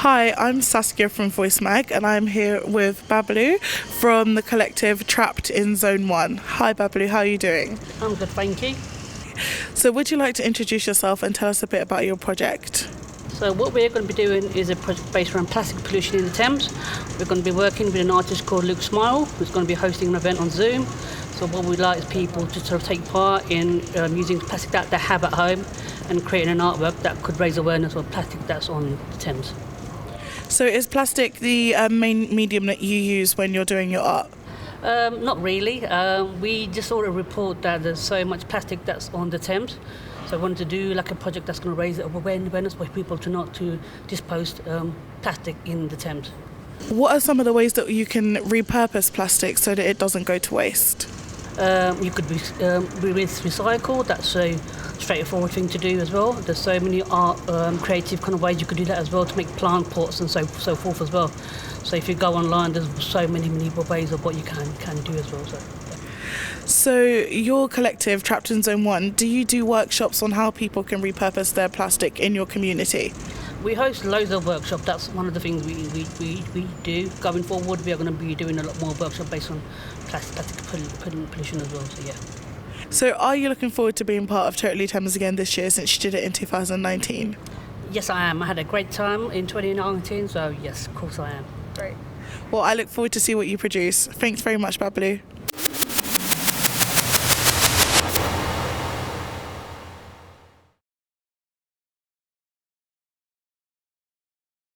Hi, I'm Saskia from Voice Mag and I'm here with Bablu from the collective Trapped in Zone 1. Hi Bablu, how are you doing? I'm good, thank you. So would you like to introduce yourself and tell us a bit about your project? So what we're going to be doing is a project based around plastic pollution in the Thames. We're going to be working with an artist called Luke Smile, who's going to be hosting an event on Zoom. So what we'd like is people to sort of take part in using plastic that they have at home and creating an artwork that could raise awareness of plastic that's on the Thames. So is plastic the main medium that you use when you're doing your art? Not really. We just sort of report that there's so much plastic that's on the Thames. So I wanted to do like a project that's going to raise awareness for people to not to dispose plastic in the Thames. What are some of the ways that you can repurpose plastic so that it doesn't go to waste? You could recycle. That's a straightforward thing to do as well. There's so many creative kind of ways you could do that as well to make plant pots and so forth as well. So if you go online, there's so many ways of what you can do as well. So your collective, Trapped in Zone 1, do you do workshops on how people can repurpose their plastic in your community? We host loads of workshops. That's one of the things we do. Going forward, we are going to be doing a lot more workshops based on plastic pollution as well. So yeah. So are you looking forward to being part of Totally Thames again this year since you did it in 2019? Yes, I am. I had a great time in 2019, so yes, of course I am. Great. Well, I look forward to see what you produce. Thanks very much, Bablu.